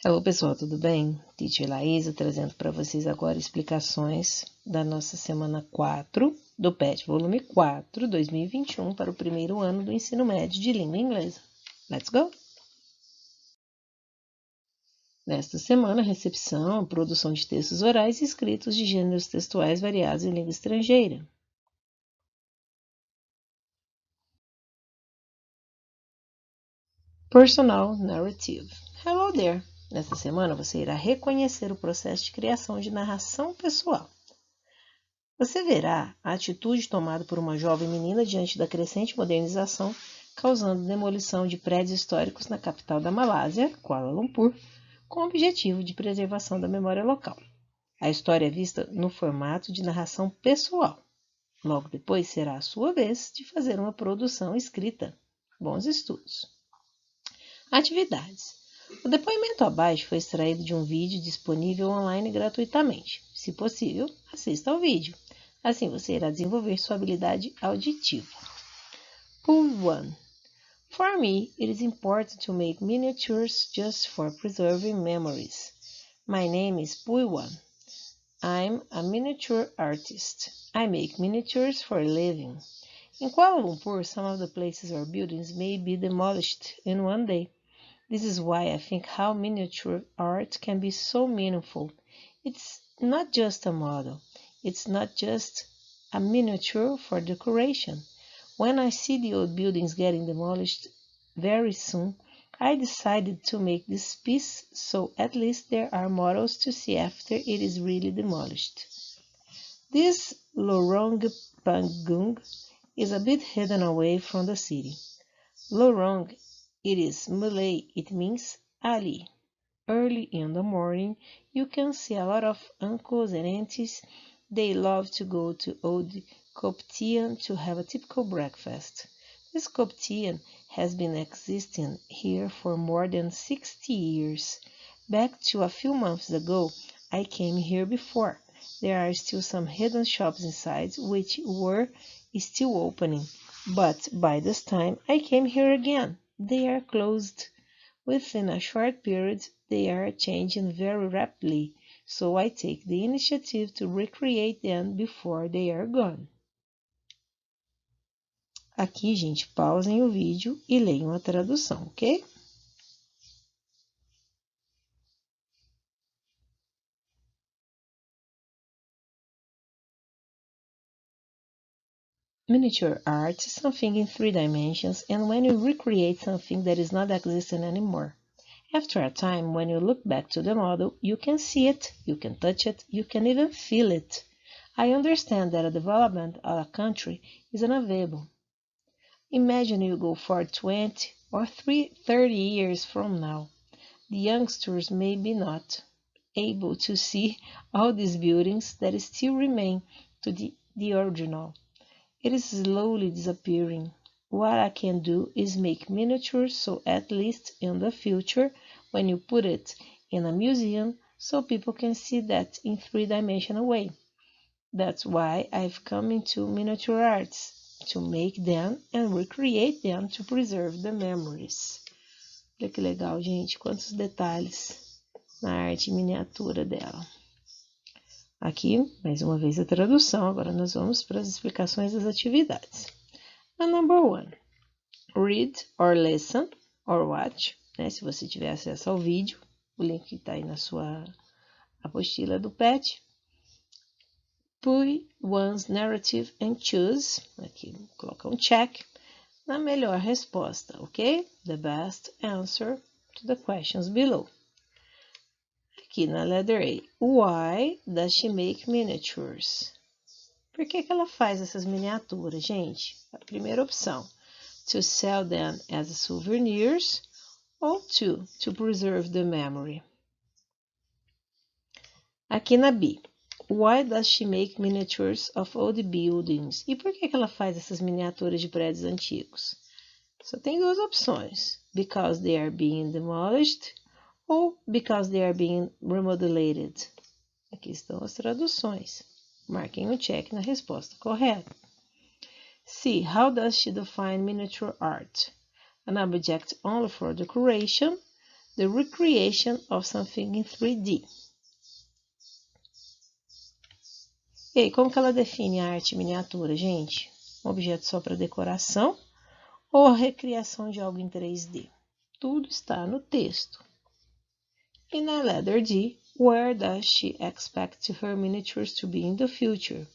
Olá pessoal, tudo bem? Teacher Laísa trazendo para vocês agora explicações da nossa semana 4 do PET, volume 4, 2021, para o primeiro ano do ensino médio de língua inglesa. Let's go! Nesta semana, recepção, produção de textos orais e escritos de gêneros textuais variados em língua estrangeira. Personal Narrative. Hello there! Nesta semana, você irá reconhecer o processo de criação de narração pessoal. Você verá a atitude tomada por uma jovem menina diante da crescente modernização, causando demolição de prédios históricos na capital da Malásia, Kuala Lumpur, com o objetivo de preservação da memória local. A história é vista no formato de narração pessoal. Logo depois será a sua vez de fazer uma produção escrita. Bons estudos! Atividades. O depoimento abaixo foi extraído de um vídeo disponível online gratuitamente. Se possível, assista ao vídeo. Assim você irá desenvolver sua habilidade auditiva. Pool 1. For me, it is important to make miniatures just for preserving memories. My name is Pool 1. I'm a miniature artist. I make miniatures for a living. In Kuala Lumpur, some of the places or buildings may be demolished in one day. This is why I think how miniature art can be so meaningful. It's not just a model. It's not just a miniature for decoration. When I see the old buildings getting demolished very soon, I decided to make this piece so at least there are models to see after it is really demolished. This Lorong Panggung is a bit hidden away from the city. Lorong, it is Malay, it means alley. Early in the morning, you can see a lot of uncles and aunties. They love to go to Old Koptian to have a typical breakfast. This Koptian has been existing here for more than 60 years. Back to a few months ago, I came here before. There are still some hidden shops inside which were still opening. But by this time, I came here again. They are closed. Within a short period, they are changing very rapidly, so I take the initiative to recreate them before they are gone. Aqui, gente, pausem o vídeo e leiam a tradução, ok? Miniature art is something in 3 dimensions, and when you recreate something that is not existing anymore. After a time, when you look back to the model, you can see it, you can touch it, you can even feel it. I understand that a development of a country is unavailable. Imagine you go for 20 or 30 years from now. The youngsters may be not able to see all these buildings that still remain to the original. It is slowly disappearing. What I can do is make miniatures so at least in the future, when you put it in a museum, so people can see that in 3-dimensional way. That's why I've come into miniature arts, to make them and recreate them to preserve the memories. Olha que legal, gente, quantos detalhes na arte miniatura dela. Aqui, mais uma vez a tradução, agora nós vamos para as explicações das atividades. A number 1. Read or listen or watch, né? Se você tiver acesso ao vídeo, o link está aí na sua apostila do PET. Put one's narrative and choose, aqui coloca um check, na melhor resposta, ok? The best answer to the questions below. Aqui na letter A, why does she make miniatures? Por que ela faz essas miniaturas, gente? A primeira opção, to sell them as souvenirs, ou to preserve the memory. Aqui na B, why does she make miniatures of old buildings? E por que ela faz essas miniaturas de prédios antigos? Só tem 2 opções, because they are being demolished ou because they are being remodeled. Aqui estão as traduções. Marquem um check na resposta correta. C. How does she define miniature art? An object only for decoration. the recreation of something in 3D. E aí, como que ela define a arte miniatura, gente? Um objeto só para decoração ou a recriação de algo em 3D? Tudo está no texto. E na letter D, where does she expect her miniatures to be in the future?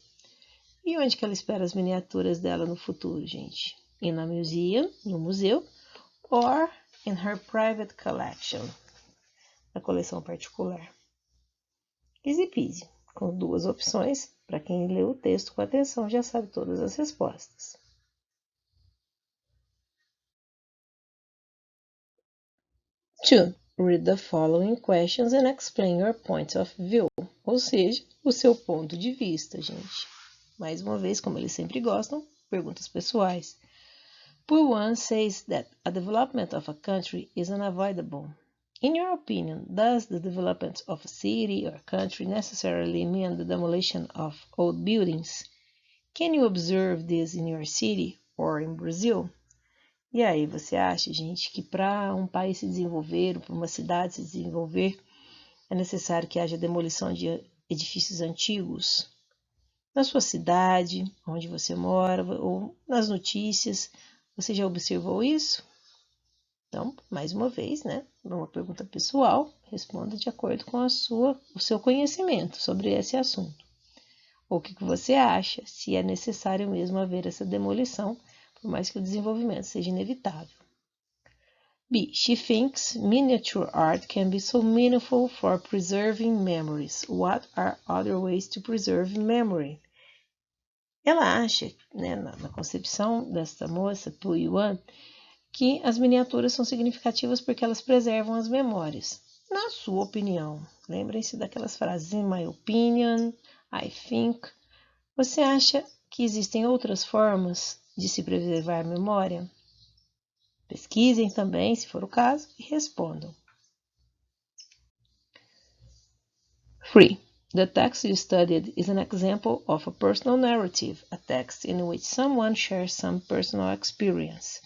E onde que ela espera as miniaturas dela no futuro, gente? In a museum, no museu, or in her private collection, na coleção particular. Easy peasy, com duas opções, para quem leu o texto com atenção já sabe todas as respostas. 2. Read the following questions and explain your point of view, ou seja, o seu ponto de vista, gente. Mais uma vez, como eles sempre gostam, perguntas pessoais. Poor one says that a development of a country is unavoidable. In your opinion, does the development of a city or country necessarily mean the demolition of old buildings? Can you observe this in your city or in Brazil? E aí, você acha, gente, que para um país se desenvolver, para uma cidade se desenvolver, é necessário que haja demolição de edifícios antigos? Na sua cidade, onde você mora, ou nas notícias, você já observou isso? Então, mais uma vez, né? Uma pergunta pessoal, responda de acordo com o seu conhecimento sobre esse assunto. Ou o que você acha, se é necessário mesmo haver essa demolição, por mais que o desenvolvimento seja inevitável. B. She thinks miniature art can be so meaningful for preserving memories. What are other ways to preserve memory? Ela acha, né, na concepção desta moça, Pu Yuan, que as miniaturas são significativas porque elas preservam as memórias. Na sua opinião, lembrem-se daquelas frases, in my opinion, I think. Você acha que existem outras formas de se preservar a memória? Pesquisem também, se for o caso, e respondam. 3. The text you studied is an example of a personal narrative, a text in which someone shares some personal experience.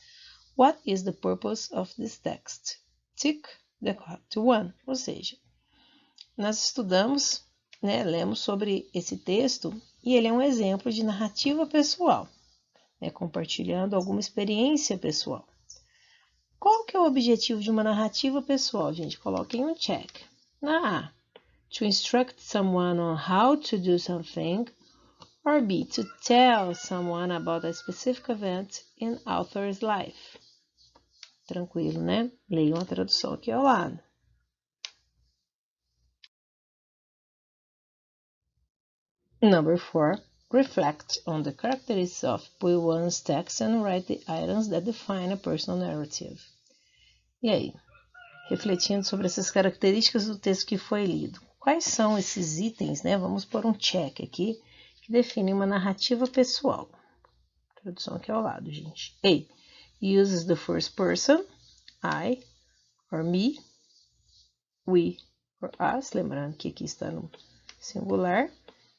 What is the purpose of this text? Tick the correct one. Ou seja, nós estudamos, né, lemos sobre esse texto e ele é um exemplo de narrativa pessoal, né, compartilhando alguma experiência pessoal. Qual que é o objetivo de uma narrativa pessoal, gente? Coloquem um check. Na A, to instruct someone on how to do something, or B, to tell someone about a specific event in author's life. Tranquilo, né? Leiam a tradução aqui ao lado. Number 4. Reflect on the characteristics of one's text and write the items that define a personal narrative. E aí? Refletindo sobre essas características do texto que foi lido. Quais são esses itens, né? Vamos pôr um check aqui, que define uma narrativa pessoal. Tradução aqui ao lado, gente. A. Uses the first person, I, or me, we, or us. Lembrando que aqui está no singular,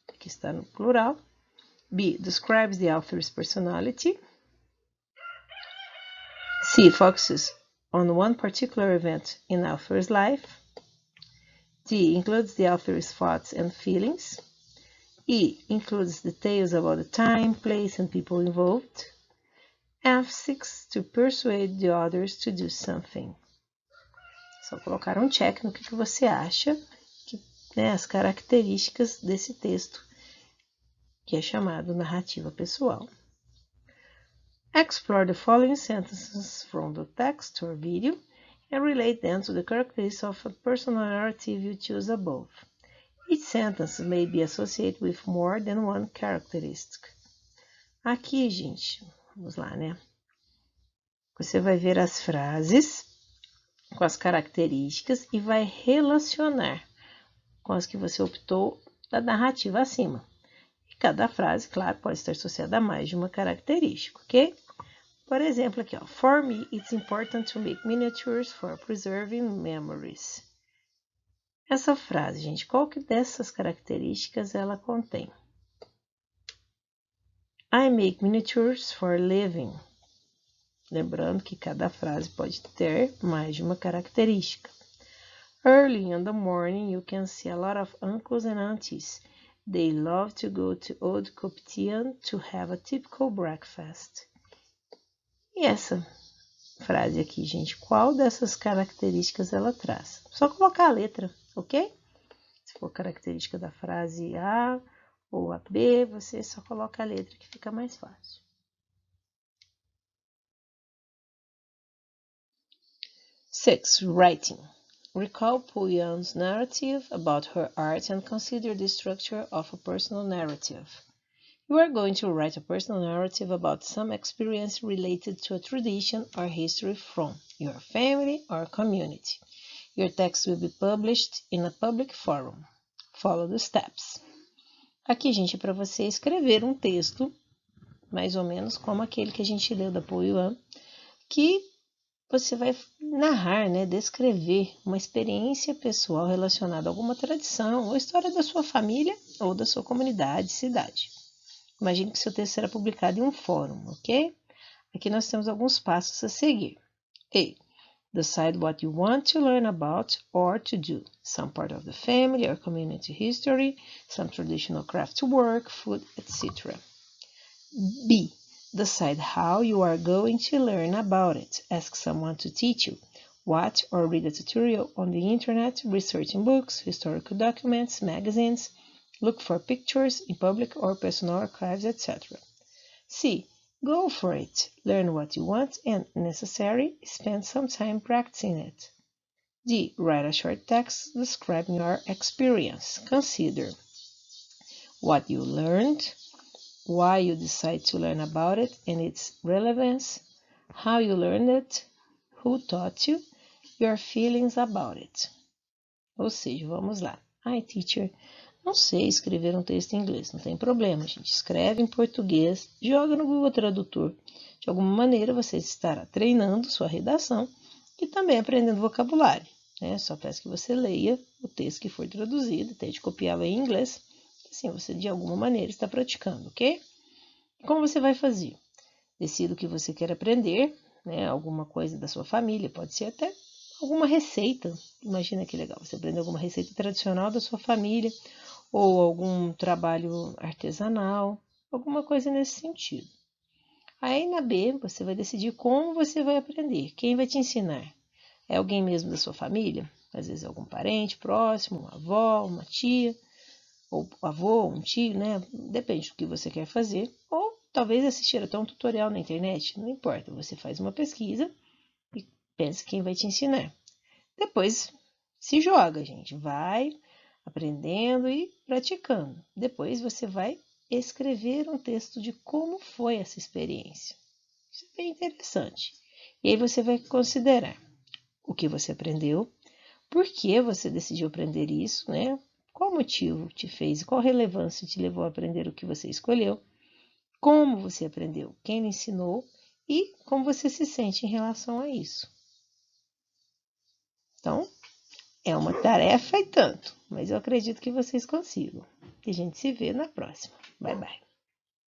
aqui está no plural. B. Describes the author's personality. C. Focuses on one particular event in the author's life. D. Includes the author's thoughts and feelings. E. Includes details about the time, place, and people involved. F. Seeks to persuade the others to do something. Só colocar um check no que você acha, que, né, as características desse texto, que é chamado narrativa pessoal. Explore the following sentences from the text or video and relate them to the characteristics of a personal narrative you choose above. Each sentence may be associated with more than one characteristic. Aqui, gente, vamos lá, né? Você vai ver as frases com as características e vai relacionar com as que você optou da narrativa acima. E cada frase, claro, pode estar associada a mais de uma característica, ok? Por exemplo, aqui, ó. For me, it's important to make miniatures for preserving memories. Essa frase, gente, qual que dessas características ela contém? I make miniatures for living. Lembrando que cada frase pode ter mais de uma característica. Early in the morning, you can see a lot of uncles and aunties. They love to go to Old Coptian to have a typical breakfast. E essa frase aqui, gente, qual dessas características ela traz? Só colocar a letra, ok? Se for característica da frase A ou a B, você só coloca a letra que fica mais fácil. 6. Writing. Recall Puyan's narrative about her art and consider the structure of a personal narrative. You are going to write a personal narrative about some experience related to a tradition or history from your family or community. Your text will be published in a public forum. Follow the steps. Aqui, gente, é para você escrever um texto, mais ou menos como aquele que a gente leu da Puyan, que você vai narrar, né, descrever uma experiência pessoal relacionada a alguma tradição ou história da sua família ou da sua comunidade, cidade. Imagine que seu texto será publicado em um fórum, ok? Aqui nós temos alguns passos a seguir. A. Decide what you want to learn about or to do. Some part of the family or community history, some traditional craft work, food, etc. B. Decide how you are going to learn about it. Ask someone to teach you. Watch or read a tutorial on the internet, research in books, historical documents, magazines. Look for pictures in public or personal archives, etc. C. Go for it. Learn what you want and, necessary, spend some time practicing it. D. Write a short text describing your experience. Consider what you learned, why you decide to learn about it and its relevance, how you learned it, who taught you, your feelings about it. Ou seja, vamos lá. Ai, teacher, não sei escrever um texto em inglês. Não tem problema, a gente escreve em português, joga no Google Tradutor. De alguma maneira você estará treinando sua redação e também aprendendo vocabulário. Né? Só peço que você leia o texto que foi traduzido, tente copiá-lo em inglês. Assim você de alguma maneira está praticando, ok? Como você vai fazer? Decida o que você quer aprender, né? Alguma coisa da sua família, pode ser até alguma receita. Imagina que legal, você aprender alguma receita tradicional da sua família ou algum trabalho artesanal, alguma coisa nesse sentido. Aí na B, você vai decidir como você vai aprender, quem vai te ensinar. É alguém mesmo da sua família? Às vezes é algum parente próximo, uma avó, uma tia, ou avô, um tio, né? Depende do que você quer fazer. Ou talvez assistir até um tutorial na internet, não importa. Você faz uma pesquisa e pensa quem vai te ensinar. Depois se joga, gente. Vai aprendendo e praticando. Depois você vai escrever um texto de como foi essa experiência. Isso é bem interessante. E aí você vai considerar o que você aprendeu, por que você decidiu aprender isso, né? Qual motivo te fez, qual relevância te levou a aprender o que você escolheu, como você aprendeu, quem lhe ensinou e como você se sente em relação a isso. Então, é uma tarefa e tanto, mas eu acredito que vocês consigam. E a gente se vê na próxima. Bye, bye.